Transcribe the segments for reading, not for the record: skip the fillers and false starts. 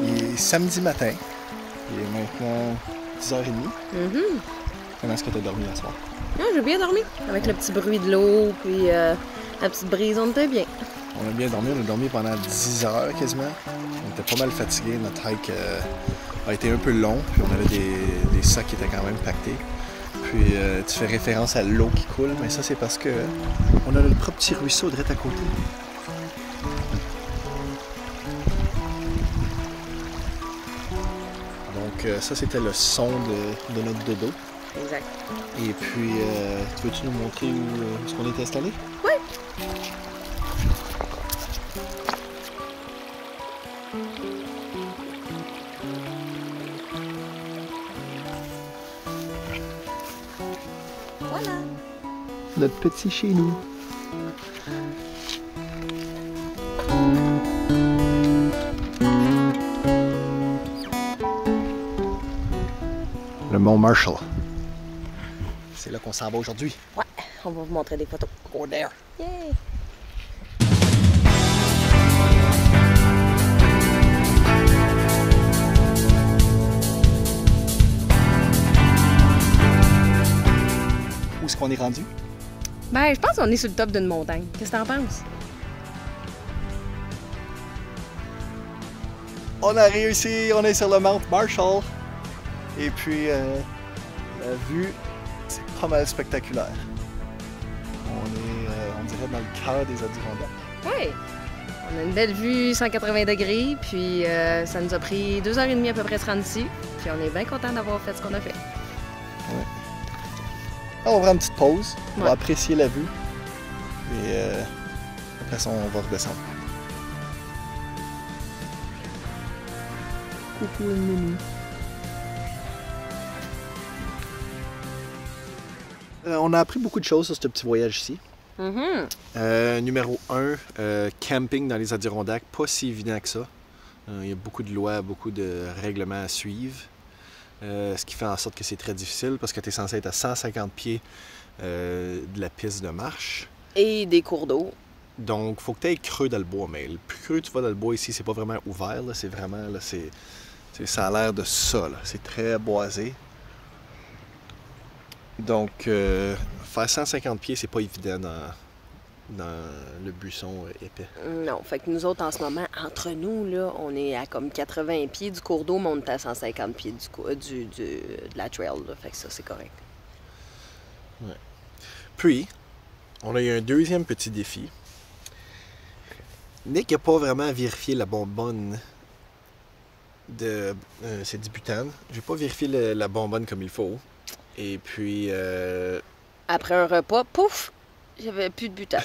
Il est samedi matin. Il est maintenant 10h30. Comment est-ce que tu as dormi la soir? Ah, j'ai bien dormi. Avec le petit bruit de l'eau, puis la petite brise, on était bien. On a bien dormi. On a dormi pendant 10 heures quasiment. On était pas mal fatigués. Notre hike a été un peu long. Puis on avait des sacs qui étaient quand même pactés. Puis tu fais référence à l'eau qui coule. Mais ça, c'est parce que on a notre propre petit ruisseau direct à côté. Donc ça, c'était le son de notre dodo. Exact. Et puis, veux-tu nous montrer où est-ce qu'on est installé? Oui. Voilà. Notre petit chez nous. Le mont Marshall. C'est là qu'on s'en va aujourd'hui. Ouais, on va vous montrer des photos. Go there. Yay! Où est-ce qu'on est rendu? Ben, je pense qu'on est sur le top d'une montagne. Qu'est-ce que t'en penses? On a réussi, on est sur le mont Marshall. Et puis, la vue, c'est pas mal spectaculaire. On dirait, dans le cœur des Adirondacks. Oui! On a une belle vue 180 degrés, puis ça nous a pris 2h30 à peu près de se rendre ici. Puis on est bien content d'avoir fait ce qu'on a fait. Ouais. Alors, on va prendre une petite pause, on va apprécier la vue. Et après ça, on va redescendre. Coucou, Mimi. On a appris beaucoup de choses sur ce petit voyage ici. Numéro 1, camping dans les Adirondacks, pas si évident que ça. Il y a beaucoup de lois, beaucoup de règlements à suivre. Ce qui fait en sorte que c'est très difficile parce que tu es censé être à 150 pieds de la piste de marche. Et des cours d'eau. Donc, il faut que tu ailles creux dans le bois. Mais le plus creux tu vas dans le bois ici, c'est pas vraiment ouvert. C'est vraiment, là, ça a l'air de ça. C'est très boisé. Donc, faire 150 pieds, c'est pas évident dans le buisson épais. Non, fait que nous autres, en ce moment, entre nous, là, on est à comme 80 pieds du cours d'eau, mais on est à 150 pieds de la trail. Là. Fait que ça, c'est correct. Ouais. Puis, on a eu un deuxième petit défi. Nick n'a pas vraiment vérifié la bonbonne de... c'est du butane. J'ai pas vérifié la bonbonne comme il faut. Et puis... Après un repas, pouf, j'avais plus de butane.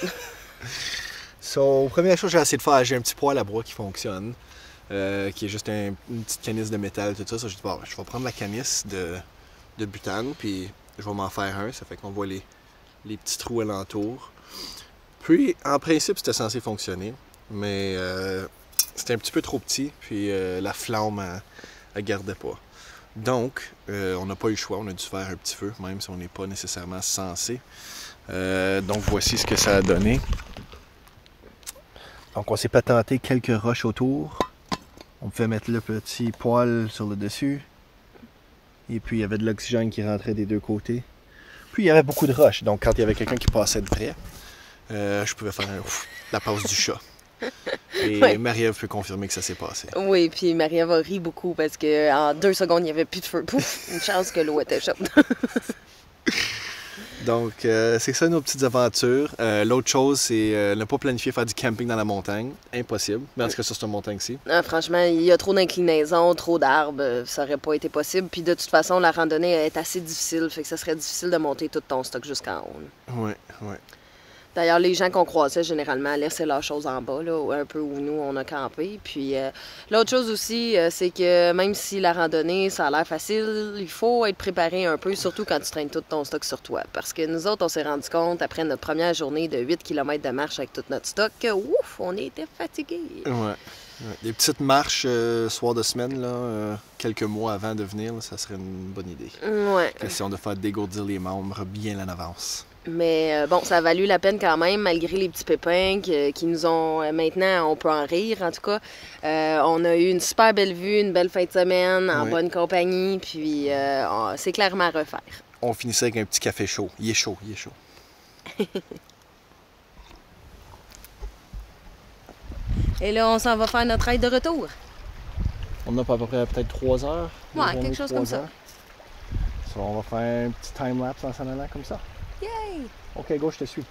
Première chose que j'ai essayé de faire, j'ai un petit poêle à bois qui fonctionne, qui est juste une petite canisse de métal, tout ça. J'ai dit, bon, je vais prendre la canisse de butane, puis je vais m'en faire un. Ça fait qu'on voit les petits trous alentour. Puis, en principe, c'était censé fonctionner, mais c'était un petit peu trop petit, puis la flamme, elle gardait pas. Donc, on n'a pas eu le choix, on a dû faire un petit feu, même si on n'est pas nécessairement censé. Donc, voici ce que ça a donné. Donc, on s'est patenté quelques roches autour. On pouvait mettre le petit poêle sur le dessus. Et puis, il y avait de l'oxygène qui rentrait des deux côtés. Puis, il y avait beaucoup de roches. Donc, quand il y avait quelqu'un qui passait de près, je pouvais faire la passe du chat. Et ouais. Marie-Ève peut confirmer que ça s'est passé. Oui, puis Marie-Ève a ri beaucoup parce qu'en 2 secondes, il n'y avait plus de feu. Pouf! Une chance que l'eau était chaude. Donc, c'est ça nos petites aventures. L'autre chose, c'est ne pas planifier faire du camping dans la montagne. Impossible. Mais en tout cas, sur cette montagne-ci. Franchement, il y a trop d'inclinaisons, trop d'arbres. Ça aurait pas été possible. Puis de toute façon, la randonnée est assez difficile. Fait que ça serait difficile de monter tout ton stock jusqu'en haut. Oui, oui. D'ailleurs, les gens qu'on croisait, généralement, laissaient leurs choses en bas, là, un peu où nous, on a campé. Puis l'autre chose aussi, c'est que même si la randonnée, ça a l'air facile, il faut être préparé un peu, surtout quand tu traînes tout ton stock sur toi. Parce que nous autres, on s'est rendu compte, après notre première journée de 8 km de marche avec tout notre stock, que ouf, on était fatigués. Ouais. Ouais, des petites marches soir de semaine, là, quelques mois avant de venir, là, ça serait une bonne idée. Ouais. Question de faire dégourdir les membres bien en avance. Mais bon, ça a valu la peine quand même, malgré les petits pépins qui nous ont... maintenant, on peut en rire, en tout cas. On a eu une super belle vue, une belle fin de semaine, en bonne compagnie, puis c'est clairement à refaire. On finissait avec un petit café chaud. Il est chaud, il est chaud. Et là, on s'en va faire notre aide de retour. On a à peu près peut-être 3 heures. Ouais, quelque chose comme ça. On va faire un petit time-lapse en s'en allant comme ça. Yay! OK, go, je te suis.